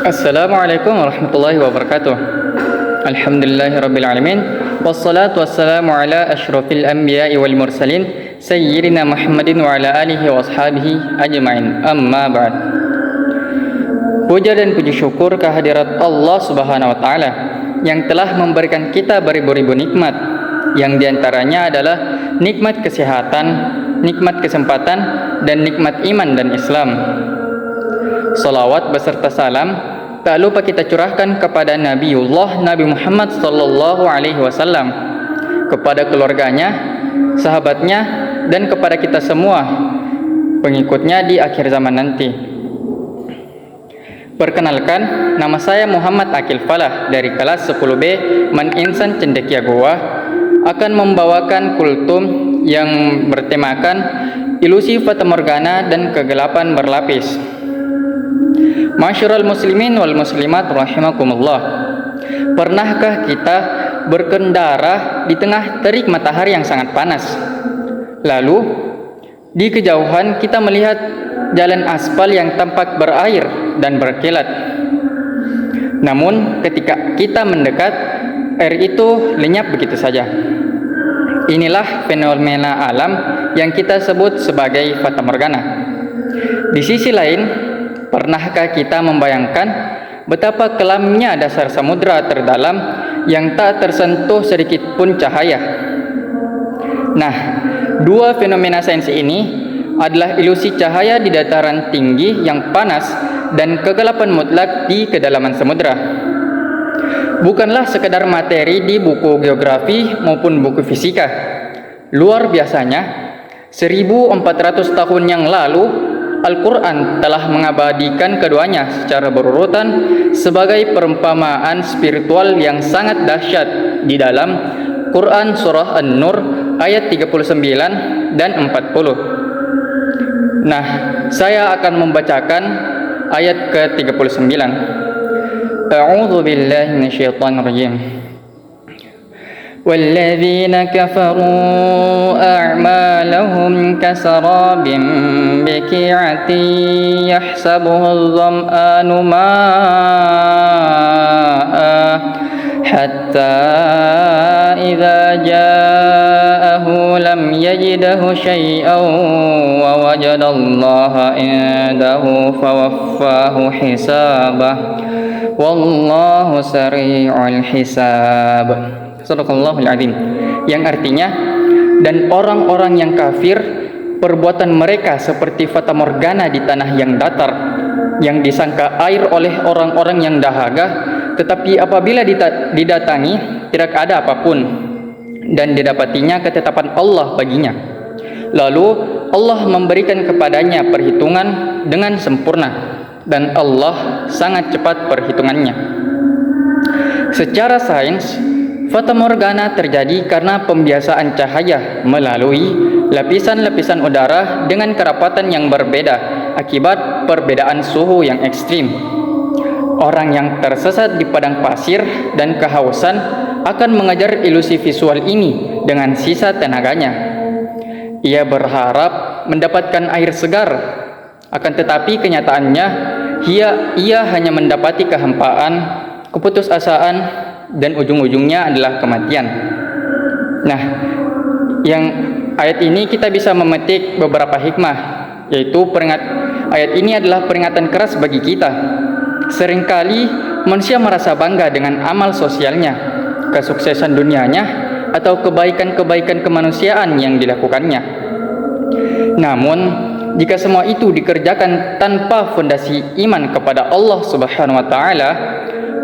Assalamualaikum warahmatullahi wabarakatuh. Alhamdulillahirabbil alamin wassalatu wassalamu ala asyrafil anbiya'i wal mursalin sayyidina Muhammadin wa ala alihi wa ashabihi ajmain. Amma ba'd. Puja dan puji syukur kehadirat Allah Subhanahu wa taala yang telah memberikan kita beribu-ribu nikmat, yang diantaranya adalah nikmat kesehatan, nikmat kesempatan, dan nikmat iman dan Islam. Salawat beserta salam tak lupa kita curahkan kepada Nabiullah Nabi Muhammad sallallahu alaihi wasallam, kepada keluarganya, sahabatnya, dan kepada kita semua pengikutnya di akhir zaman nanti. Perkenalkan, nama saya Muhammad Akil Falah dari kelas 10B Man Insan Cendekia Goa, akan membawakan kultum yang bertemakan ilusi fata morgana dan kegelapan berlapis. Masyarul muslimin wal muslimat rahimakumullah. Pernahkah kita berkendara di tengah terik matahari yang sangat panas? Lalu di kejauhan kita melihat jalan aspal yang tampak berair dan berkilat. Namun ketika kita mendekat, air itu lenyap begitu saja. Inilah fenomena alam yang kita sebut sebagai fata morgana. Di sisi lain, pernahkah kita membayangkan betapa kelamnya dasar samudra terdalam yang tak tersentuh sedikit pun cahaya? Nah, dua fenomena sains ini adalah ilusi cahaya di dataran tinggi yang panas dan kegelapan mutlak di kedalaman samudra. Bukanlah sekedar materi di buku geografi maupun buku fisika. Luar biasanya, 1400 tahun yang lalu Al-Quran telah mengabadikan keduanya secara berurutan sebagai perumpamaan spiritual yang sangat dahsyat di dalam Quran Surah An-Nur ayat 39 dan 40. Nah, saya akan membacakan ayat ke-39. A'udzu billahi minasyaitonir rajim. والذين كفروا أعمالهم كسراب بقيعة يحسبه الظمآن ماء حتى إذا جاءه لم يجده شيئا ووجد الله عنده فوفاه حسابه والله سريع الحساب. Sadaqallahul azim. Yang artinya, dan orang-orang yang kafir, perbuatan mereka seperti fata morgana di tanah yang datar, yang disangka air oleh orang-orang yang dahaga, tetapi apabila didatangi tidak ada apapun, dan didapatinya ketetapan Allah baginya. Lalu Allah memberikan kepadanya perhitungan dengan sempurna, dan Allah sangat cepat perhitungannya. Secara sains, fata morgana terjadi karena pembiasaan cahaya melalui lapisan-lapisan udara dengan kerapatan yang berbeda akibat perbedaan suhu yang ekstrim. Orang yang tersesat di padang pasir dan kehausan akan mengejar ilusi visual ini dengan sisa tenaganya. Ia berharap mendapatkan air segar, akan tetapi kenyataannya ia hanya mendapati kehampaan, keputusasaan, dan ujung-ujungnya adalah kematian. Nah, yang ayat ini kita bisa memetik beberapa hikmah, yaitu ayat ini adalah peringatan keras bagi kita. Seringkali manusia merasa bangga dengan amal sosialnya, kesuksesan dunianya, atau kebaikan-kebaikan kemanusiaan yang dilakukannya. Namun, jika semua itu dikerjakan tanpa fondasi iman kepada Allah Subhanahu wa taala,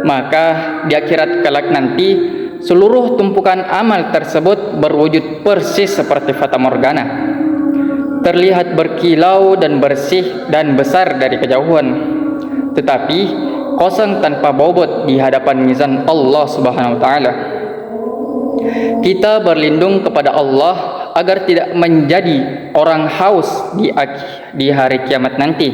maka di akhirat kelak nanti seluruh tumpukan amal tersebut berwujud persis seperti fata morgana, terlihat berkilau dan bersih dan besar dari kejauhan, tetapi kosong tanpa bobot di hadapan mizan Allah Subhanahu wa taala. Kita berlindung kepada Allah agar tidak menjadi orang haus di hari kiamat nanti,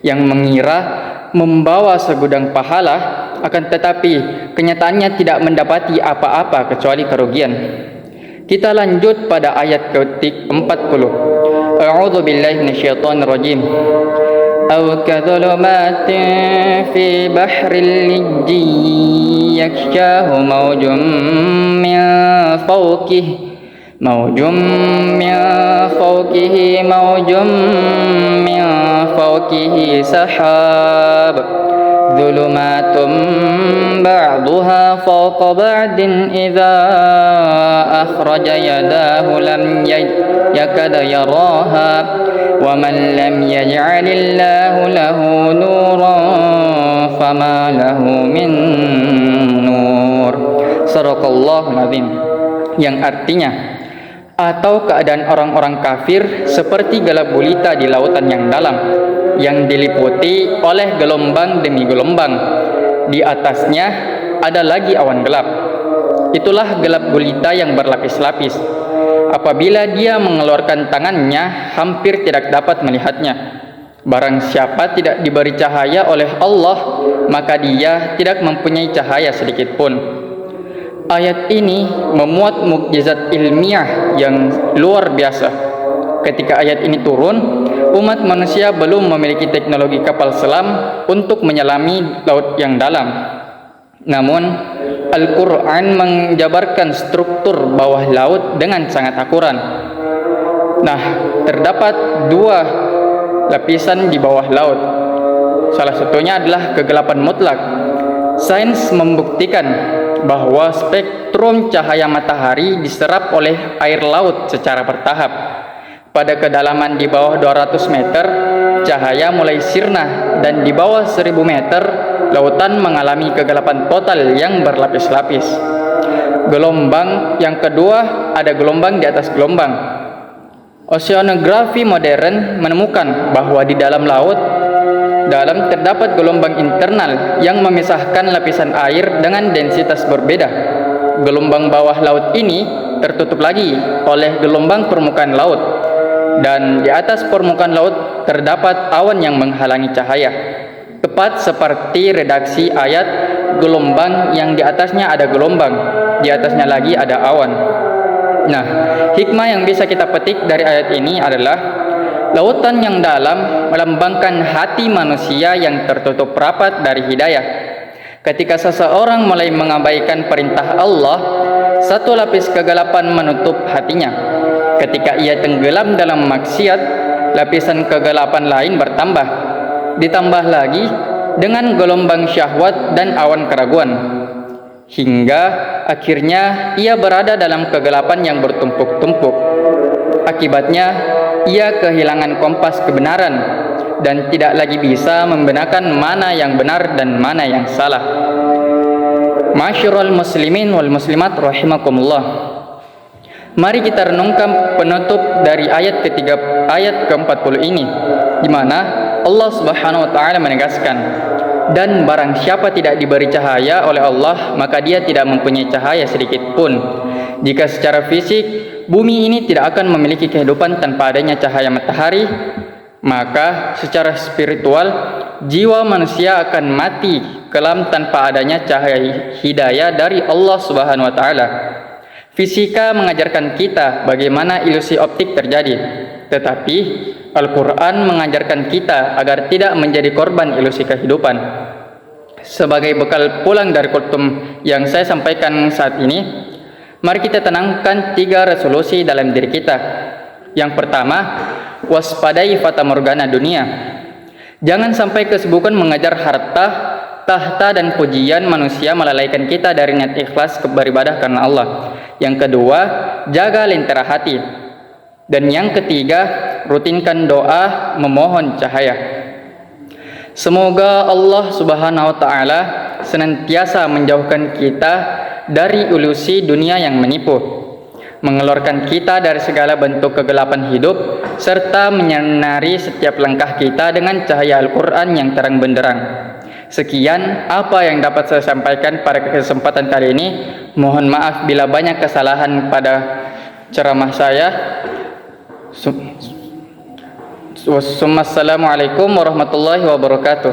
yang mengira membawa segudang pahala, akan tetapi kenyataannya tidak mendapati apa-apa kecuali kerugian. Kita lanjut pada ayat ke-40. A'udzu billahi minasyaitonir rajim. أو كظلمات في بحر اللجي يغشاه من فوقه موج من فوقه سحاب ظلمات بعضها فوق بعض إذا أخرج يداه لم يكد يراها ومن لم يجعل الله له نورا فما له من nur. Sadaqallahul azim. Yang artinya, atau keadaan orang-orang kafir seperti gelap gulita di lautan yang dalam, yang diliputi oleh gelombang demi gelombang. Di atasnya ada lagi awan gelap. Itulah gelap gulita yang berlapis-lapis. Apabila dia mengeluarkan tangannya, hampir tidak dapat melihatnya. Barang siapa tidak diberi cahaya oleh Allah, maka dia tidak mempunyai cahaya sedikit pun. Ayat ini memuat mukjizat ilmiah yang luar biasa. Ketika ayat ini turun, umat manusia belum memiliki teknologi kapal selam untuk menyelami laut yang dalam. Namun, Al-Quran menjabarkan struktur bawah laut dengan sangat akurat. Nah, terdapat dua lapisan di bawah laut. Salah satunya adalah kegelapan mutlak. Sains membuktikan bahwa spektrum cahaya matahari diserap oleh air laut secara bertahap. Pada kedalaman di bawah 200 meter, cahaya mulai sirna, dan di bawah 1000 meter, lautan mengalami kegelapan total yang berlapis-lapis. Gelombang yang kedua, ada gelombang di atas gelombang. Oceanografi modern menemukan bahwa di dalam laut terdapat gelombang internal yang memisahkan lapisan air dengan densitas berbeda. Gelombang bawah laut ini tertutup lagi oleh gelombang permukaan laut, dan di atas permukaan laut terdapat awan yang menghalangi cahaya. Tepat seperti redaksi ayat, gelombang yang di atasnya ada gelombang, di atasnya lagi ada awan. Nah, hikmah yang bisa kita petik dari ayat ini adalah lautan yang dalam melambangkan hati manusia yang tertutup rapat dari hidayah. Ketika seseorang mulai mengabaikan perintah Allah, satu lapis kegelapan menutup hatinya. Ketika ia tenggelam dalam maksiat, lapisan kegelapan lain bertambah. Ditambah lagi dengan gelombang syahwat dan awan keraguan. Hingga akhirnya ia berada dalam kegelapan yang bertumpuk-tumpuk. Akibatnya, ia kehilangan kompas kebenaran dan tidak lagi bisa membedakan mana yang benar dan mana yang salah. Ma'asyiral muslimin wal muslimat rahimakumullah. Mari kita renungkan penutup dari ayat ke-40 ini, di mana Allah Subhanahu wa taala menegaskan, dan barang siapa tidak diberi cahaya oleh Allah, maka dia tidak mempunyai cahaya sedikit pun. Jika secara fisik bumi ini tidak akan memiliki kehidupan tanpa adanya cahaya matahari, maka secara spiritual jiwa manusia akan mati kelam tanpa adanya cahaya hidayah dari Allah Subhanahu wa taala. Fisika mengajarkan kita bagaimana ilusi optik terjadi, tetapi Al-Quran mengajarkan kita agar tidak menjadi korban ilusi kehidupan. Sebagai bekal pulang dari kultum yang saya sampaikan saat ini, mari kita tanamkan 3 resolusi dalam diri kita. Yang pertama, waspadai fata morgana dunia. Jangan sampai kesibukan mengejar harta, tahta, dan pujian manusia melalaikan kita dari niat ikhlas beribadah karena Allah. Yang kedua, jaga lentera hati. Dan yang ketiga, rutinkan doa memohon cahaya. Semoga Allah Subhanahu wa taala senantiasa menjauhkan kita dari ilusi dunia yang menipu, mengeluarkan kita dari segala bentuk kegelapan hidup, serta menyinari setiap langkah kita dengan cahaya Al-Quran yang terang benderang. Sekian apa yang dapat saya sampaikan pada kesempatan kali ini. Mohon maaf bila banyak kesalahan pada ceramah saya. Wassalamualaikum warahmatullahi wabarakatuh.